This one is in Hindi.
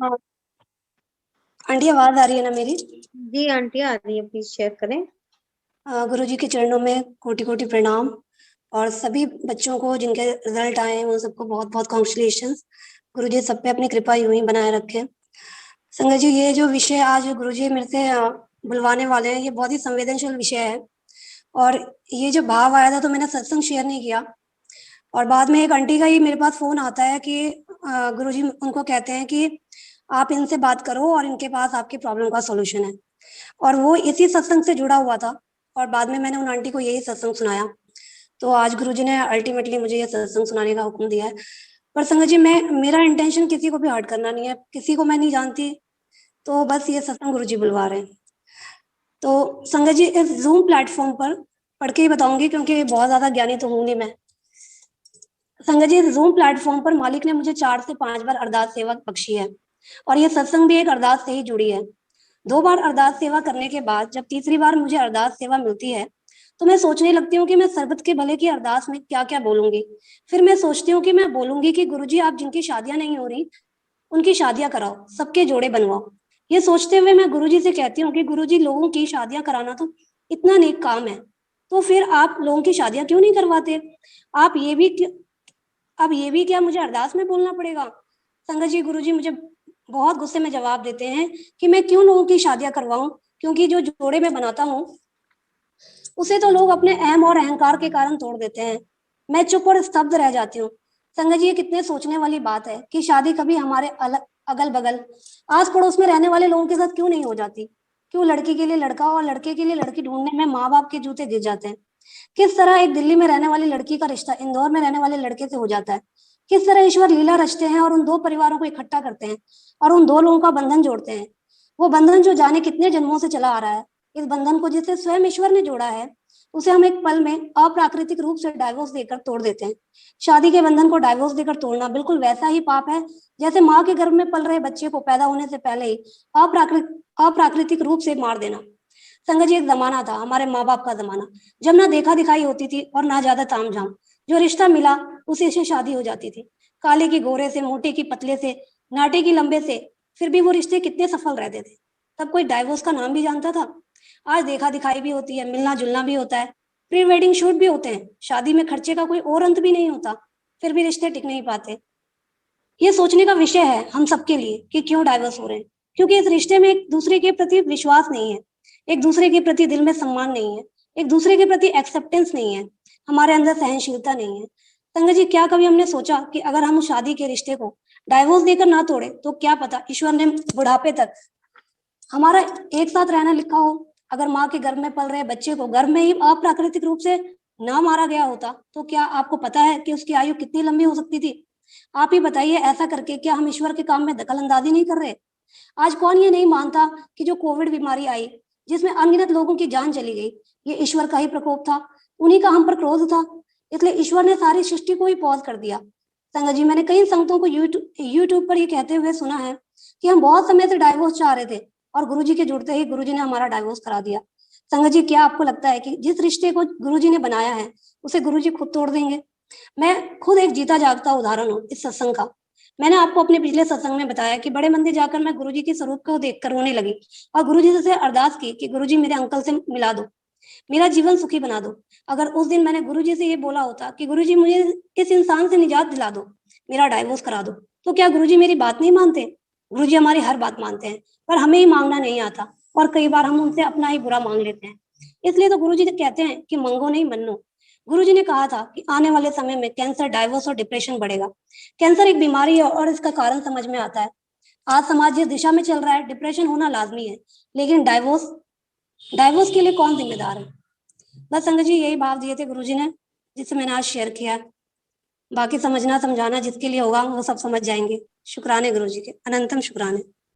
हाँ। आंटी आवाज आ रही है ना मेरी? जी आंटी आ रही है, प्लीज शेयर करें। गुरु जी के चरणों में कोटि कोटि प्रणाम। और सभी बच्चों को जिनके रिजल्ट आए हैं, उन सबको बहुत बहुत कॉन्ग्रेचुलेशंस। गुरु जी सब पे अपनी कृपा यूं ही बनाए रखें। संगत जी, ये जो विषय आज गुरु जी मेरे से बुलवाने वाले हैं, ये बहुत ही संवेदनशील विषय है। और ये जो भाव आया था तो मैंने सत्संग शेयर नहीं किया। और बाद में एक आंटी का ही मेरे पास फोन आता है कि गुरु जी उनको कहते हैं कि आप इनसे बात करो और इनके पास आपकी प्रॉब्लम का सॉल्यूशन है। और वो इसी सत्संग से जुड़ा हुआ था। और बाद में मैंने उन आंटी को यही सत्संग सुनाया। तो आज गुरुजी ने अल्टीमेटली मुझे ये सत्संग सुनाने का हुक्म दिया है। पर संगत जी, मैं मेरा इंटेंशन किसी को भी हर्ट करना नहीं है, किसी को मैं नहीं जानती। तो बस ये सत्संग गुरुजी बुलवा रहे हैं। तो संगत जी, इस जूम प्लेटफॉर्म पर पढ़ के ही बताऊंगी, क्योंकि बहुत ज्यादा ज्ञानी तो हूं नहीं मैं। संगत जी, इस जूम प्लेटफॉर्म पर मालिक ने मुझे 4 से 5 बार अरदास सेवा बख्शी है। और ये सत्संग भी एक अरदास से ही जुड़ी है। 2 बार अरदास सेवा करने के बाद जब तीसरी बार मुझे अरदास सेवा मिलती है, तो मैं सोचने लगती हूँ कि मैं सर्बत के भले की अरदास में क्या क्या बोलूंगी। फिर मैं सोचती हूँ कि मैं बोलूंगी कि गुरुजी, आप जिनकी शादियां नहीं हो रही उनकी शादियां कराओ, सबके जोड़े बनवाओ। ये सोचते हुए मैं गुरुजी से कहती हूँ कि गुरुजी, लोगों की शादियां कराना तो इतना नेक काम है, तो फिर आप लोगों की शादियां क्यों नहीं करवाते? आप ये भी अब ये भी क्या मुझे अरदास में बोलना पड़ेगा? संगत जी, गुरुजी मुझे बहुत गुस्से में जवाब देते हैं कि मैं क्यों लोगों की शादियां करवाऊं, क्योंकि जो जोड़े मैं बनाता हूँ उसे तो लोग अपने अहम और अहंकार के कारण तोड़ देते हैं। मैं चुप और स्तब्ध रह जाती हूँ। संगत जी, ये कितने सोचने वाली बात है कि शादी कभी हमारे अगल बगल आस पड़ोस में रहने वाले लोगों के साथ क्यों नहीं हो जाती? क्यों लड़की के लिए लड़का और लड़के के लिए लड़की ढूंढने में माँ बाप के जूते गिर जाते हैं? किस तरह एक दिल्ली में रहने वाली लड़की का रिश्ता इंदौर में रहने वाले लड़के से हो जाता है? किस तरह ईश्वर लीला रचते हैं और उन दो परिवारों को इकट्ठा करते हैं और उन दो लोगों का बंधन जोड़ते हैं। वो बंधन जो जाने कितने जन्मों से चला आ रहा है। इस बंधन को जिसे स्वयं ईश्वर ने जोड़ा है, उसे हम एक पल में अप्राकृतिक रूप से डाइवोर्स देकर तोड़ देते हैं। शादी के बंधन को डाइवोर्स देकर तोड़ना बिल्कुल वैसा ही पाप है जैसे माँ के गर्भ में पल रहे बच्चे को पैदा होने से पहले ही अप्राकृतिक रूप से मार देना। संगत जी, एक जमाना था, हमारे माँ बाप का जमाना, जब ना देखा दिखाई होती थी और ना ज्यादा तामझाम। जो रिश्ता मिला उसी से शादी हो जाती थी। काले की गोरे से, मोटे की पतले से, नाटे की लंबे से। फिर भी वो रिश्ते कितने सफल रहते थे। तब कोई डाइवोर्स का नाम भी जानता था? आज देखा दिखाई भी होती है, मिलना जुलना भी होता है, प्री वेडिंग शूट भी होते हैं, शादी में खर्चे का कोई और अंत भी नहीं होता। फिर भी रिश्ते टिक नहीं पाते। ये सोचने का विषय है हम सबके लिए कि क्यों डाइवोर्स हो रहे हैं। क्योंकि इस रिश्ते में एक दूसरे के प्रति विश्वास नहीं है, एक दूसरे के प्रति दिल में सम्मान नहीं है, एक दूसरे के प्रति एक्सेप्टेंस नहीं है, हमारे अंदर सहनशीलता नहीं है। संगत जी, क्या कभी हमने सोचा कि अगर हम शादी के रिश्ते को डाइवोर्स देकर ना तोड़े तो क्या पता ईश्वर ने बुढ़ापे तक हमारा एक साथ रहना लिखा हो। अगर माँ के गर्भ में पल रहे बच्चे को गर्भ में ही अप्राकृतिक रूप से ना मारा गया होता, तो क्या आपको पता है कि उसकी आयु कितनी लंबी हो सकती थी? आप ही बताइए, ऐसा करके क्या हम ईश्वर के काम में दखल अंदाजी नहीं कर रहे? आज कौन ये नहीं मानता कि जो कोविड बीमारी आई, जिसमें अनगिनत लोगों की जान चली गई, ये ईश्वर का ही प्रकोप था, उन्हीं का हम पर क्रोध था। इसलिए ईश्वर ने सारी सृष्टि को ही पॉज कर दिया। संगत जी, मैंने कई संगतों को यूट्यूब पर ये कहते हुए सुना है कि हम बहुत समय से डाइवोर्स चाह रहे थे और गुरुजी के जुड़ते ही गुरुजी ने हमारा डाइवोर्स करा दिया। संगत जी, क्या आपको लगता है कि जिस रिश्ते को गुरुजी ने बनाया है उसे गुरुजी खुद तोड़ देंगे? मैं खुद एक जीता जागता उदाहरण हूँ इस सत्संग का। मैंने आपको अपने पिछले सत्संग में बताया कि बड़े मंदिर जाकर मैं गुरुजी के स्वरूप को देखकर रोने लगी और गुरुजी से अरदास की कि गुरुजी, मेरे अंकल से मिला दो, मेरा जीवन सुखी बना दो। अगर उस दिन मैंने गुरुजी से ये बोला होता कि गुरुजी, मुझे इस इंसान से निजात दिला दो, मेरा डाइवोर्स करा दो, तो क्या गुरुजी मेरी बात नहीं मानते? गुरुजी हमारी हर बात मानते हैं, पर हमें ही मांगना नहीं आता और कई बार हम उनसे अपना ही बुरा मांग लेते हैं। इसलिए तो गुरुजी कहते हैं कि मंगो नहीं मन्नो। गुरुजी ने कहा था कि आने वाले समय में कैंसर, डाइवोर्स और डिप्रेशन बढ़ेगा। कैंसर एक बीमारी है और इसका कारण समझ में आता है। आज समाज जिस दिशा में चल रहा है, डिप्रेशन होना लाजमी है, लेकिन डाइवोर्स डाइवोर्स के लिए कौन जिम्मेदार है? बस संगत जी, यही भाव दिए थे गुरुजी ने, जिससे मैंने आज शेयर किया। बाकी समझना समझाना जिसके लिए होगा वो सब समझ जाएंगे। शुक्राने गुरुजी के, अनंतम शुक्राने।